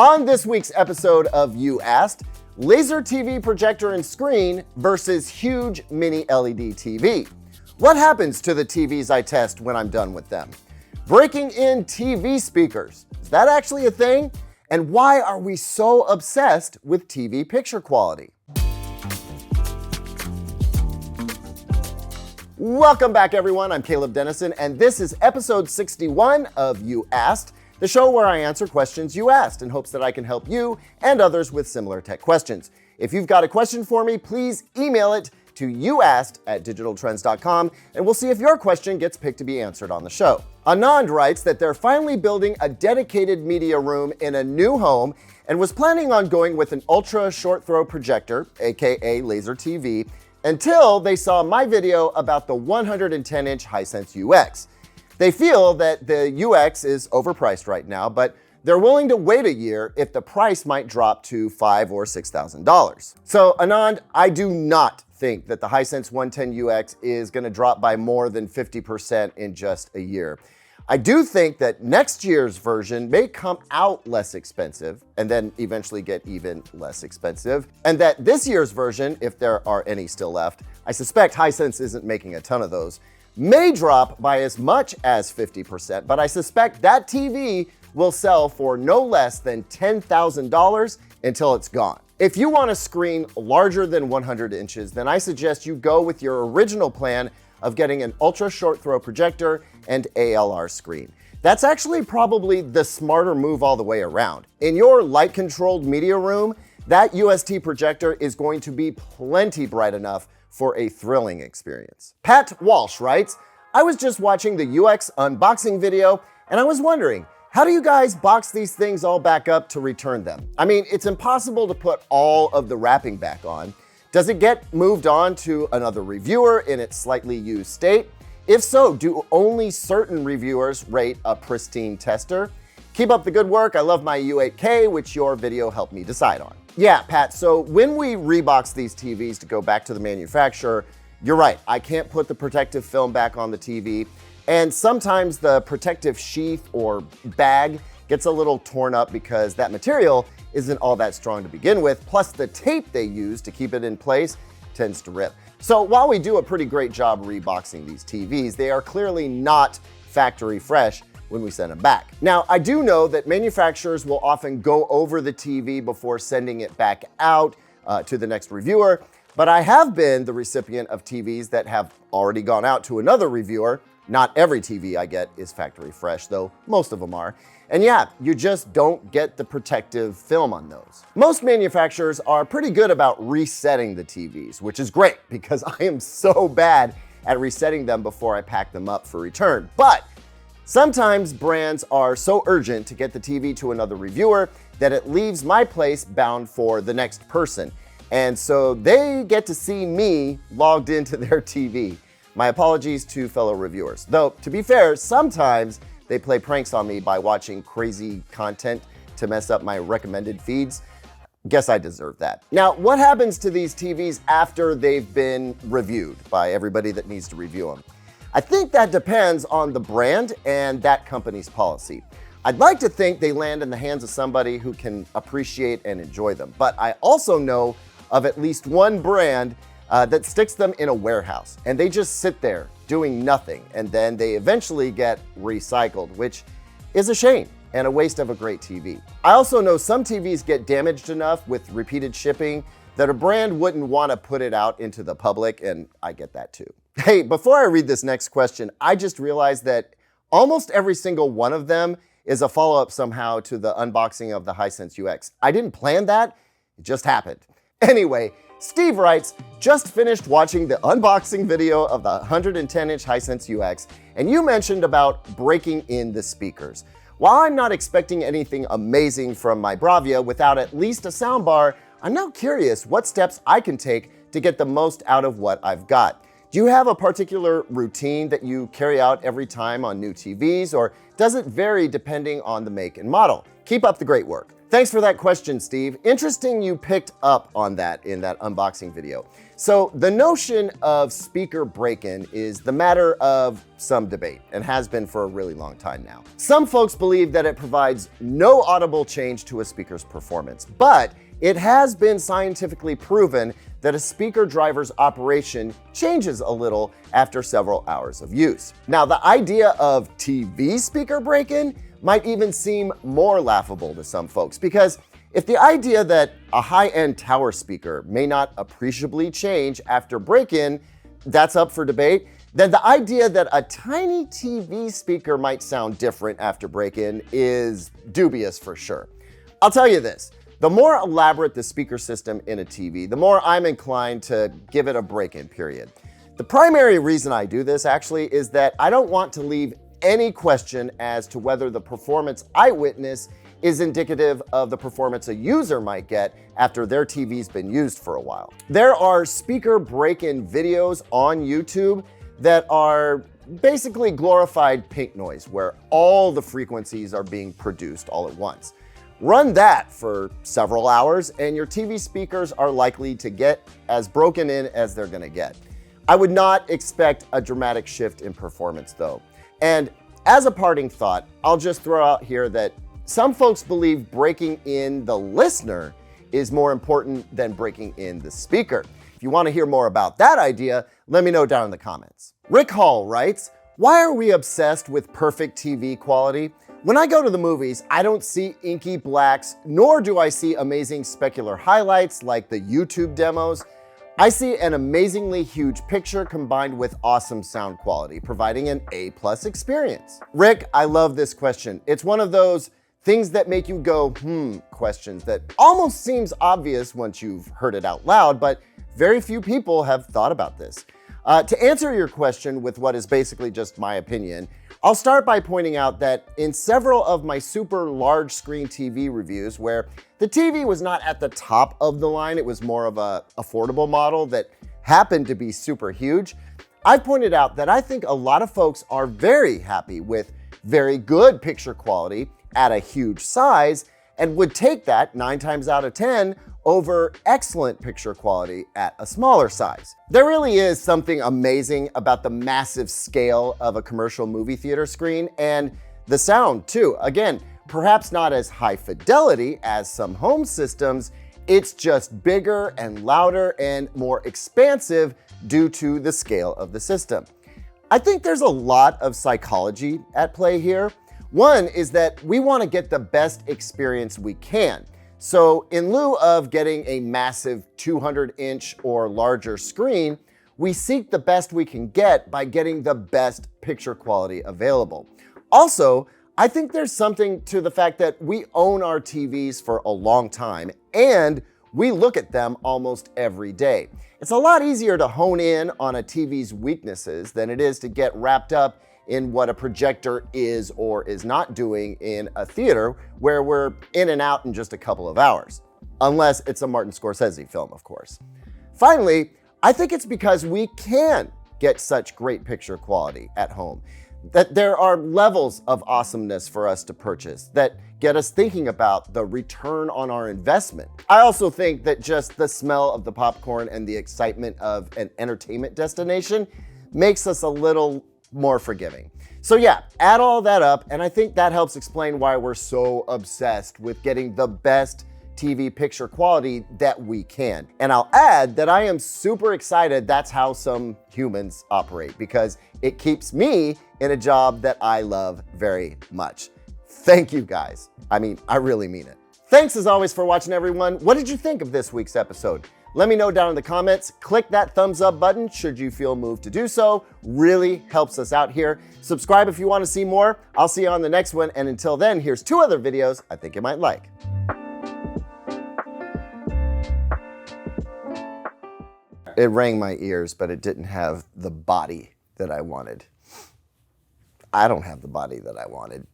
On this week's episode of You Asked, laser TV projector and screen versus huge mini LED TV. What happens to the TVs I test when I'm done with them? Breaking in TV speakers. Is that actually a thing? And why are we so obsessed with TV picture quality? Welcome back, everyone. I'm Caleb Denison, and this is episode 61 of You Asked, the show where I answer questions you asked in hopes that I can help you and others with similar tech questions. If you've got a question for me, please email it to youasked@digitaltrends.com, and we'll see if your question gets picked to be answered on the show. Anand writes that they're finally building a dedicated media room in a new home and was planning on going with an ultra short throw projector, aka laser TV, until they saw my video about the 110-inch Hisense UX. They feel that the UX is overpriced right now, but they're willing to wait a year if the price might drop to $5,000 or $6,000. So Anand, I do not think that the Hisense 110 UX is going to drop by more than 50% in just a year. I do think that next year's version may come out less expensive and then eventually get even less expensive. And that this year's version, if there are any still left, I suspect Hisense isn't making a ton of those, may drop by as much as 50%, but I suspect that TV will sell for no less than $10,000 until it's gone. If you want a screen larger than 100 inches, then I suggest you go with your original plan of getting an ultra short throw projector and ALR screen. That's actually probably the smarter move all the way around. In your light controlled media room, that UST projector is going to be plenty bright enough for a thrilling experience. Pat Walsh writes, I was just watching the UX unboxing video and I was wondering, how do you guys box these things all back up to return them? I mean, it's impossible to put all of the wrapping back on. Does it get moved on to another reviewer in its slightly used state? If so, do only certain reviewers rate a pristine tester? Keep up the good work. I love my U8K, which your video helped me decide on. Yeah, Pat, so when we rebox these TVs to go back to the manufacturer, you're right, I can't put the protective film back on the TV, and sometimes the protective sheath or bag gets a little torn up because that material isn't all that strong to begin with, plus the tape they use to keep it in place tends to rip. So while we do a pretty great job reboxing these TVs, they are clearly not factory fresh when we send them back. Now, I do know that manufacturers will often go over the TV before sending it back out to the next reviewer, but I have been the recipient of TVs that have already gone out to another reviewer. Not every TV I get is factory fresh, though most of them are. And yeah, you just don't get the protective film on those. Most manufacturers are pretty good about resetting the TVs, which is great because I am so bad at resetting them before I pack them up for return. But sometimes brands are so urgent to get the TV to another reviewer that it leaves my place bound for the next person. And so they get to see me logged into their TV. My apologies to fellow reviewers. Though, to be fair, sometimes they play pranks on me by watching crazy content to mess up my recommended feeds. Guess I deserve that. Now, what happens to these TVs after they've been reviewed by everybody that needs to review them? I think that depends on the brand and that company's policy. I'd like to think they land in the hands of somebody who can appreciate and enjoy them, but I also know of at least one brand that sticks them in a warehouse and they just sit there doing nothing, and then they eventually get recycled, which is a shame and a waste of a great TV. I also know some TVs get damaged enough with repeated shipping that a brand wouldn't want to put it out into the public, and I get that too. Hey, before I read this next question, I just realized that almost every single one of them is a follow-up somehow to the unboxing of the Hisense UX. I didn't plan that, it just happened. Anyway, Steve writes, just finished watching the unboxing video of the 110-inch Hisense UX, and you mentioned about breaking in the speakers. While I'm not expecting anything amazing from my Bravia without at least a soundbar, I'm now curious what steps I can take to get the most out of what I've got. Do you have a particular routine that you carry out every time on new TVs, or does it vary depending on the make and model? Keep up the great work. Thanks for that question, Steve. Interesting you picked up on that in that unboxing video. So the notion of speaker break-in is the matter of some debate and has been for a really long time now. Some folks believe that it provides no audible change to a speaker's performance, but it has been scientifically proven that a speaker driver's operation changes a little after several hours of use. Now, the idea of TV speaker break-in might even seem more laughable to some folks, because if the idea that a high-end tower speaker may not appreciably change after break-in, that's up for debate, then the idea that a tiny TV speaker might sound different after break-in is dubious for sure. I'll tell you this, the more elaborate the speaker system in a TV, the more I'm inclined to give it a break-in period. The primary reason I do this actually is that I don't want to leave any question as to whether the performance I witness is indicative of the performance a user might get after their TV's been used for a while. There are speaker break-in videos on YouTube that are basically glorified pink noise, where all the frequencies are being produced all at once. Run that for several hours and your TV speakers are likely to get as broken in as they're gonna get. I would not expect a dramatic shift in performance though. And as a parting thought, I'll just throw out here that some folks believe breaking in the listener is more important than breaking in the speaker. If you want to hear more about that idea, let me know down in the comments. Rick Hall writes, "Why are we obsessed with perfect TV quality? When I go to the movies, I don't see inky blacks, nor do I see amazing specular highlights like the YouTube demos. I see an amazingly huge picture combined with awesome sound quality, providing an A+ experience." Rick, I love this question. It's one of those things that make you go, questions that almost seems obvious once you've heard it out loud, but very few people have thought about this. To answer your question with what is basically just my opinion, I'll start by pointing out that in several of my super large screen TV reviews where the TV was not at the top of the line, it was more of a affordable model that happened to be super huge, I've pointed out that I think a lot of folks are very happy with very good picture quality at a huge size and would take that 9 times out of 10 over excellent picture quality at a smaller size. There really is something amazing about the massive scale of a commercial movie theater screen and the sound too. Again, perhaps not as high fidelity as some home systems, it's just bigger and louder and more expansive due to the scale of the system. I think there's a lot of psychology at play here. One is that we want to get the best experience we can. So in lieu of getting a massive 200-inch or larger screen, we seek the best we can get by getting the best picture quality available. Also, I think there's something to the fact that we own our TVs for a long time and we look at them almost every day. It's a lot easier to hone in on a TV's weaknesses than it is to get wrapped up in what a projector is or is not doing in a theater where we're in and out in just a couple of hours. Unless it's a Martin Scorsese film, of course. Finally, I think it's because we can get such great picture quality at home, that there are levels of awesomeness for us to purchase that get us thinking about the return on our investment. I also think that just the smell of the popcorn and the excitement of an entertainment destination makes us a little more forgiving. So yeah, add all that up, and I think that helps explain why we're so obsessed with getting the best TV picture quality that we can. And I'll add that I am super excited that's how some humans operate, because it keeps me in a job that I love very much. Thank you guys. I mean, I really mean it. Thanks as always for watching, everyone. What did you think of this week's episode? Let me know down in the comments. Click that thumbs up button should you feel moved to do so. Really helps us out here. Subscribe if you want to see more. I'll see you on the next one. And until then, here's 2 other videos I think you might like. It rang my ears, but it didn't have the body that I wanted. I don't have the body that I wanted.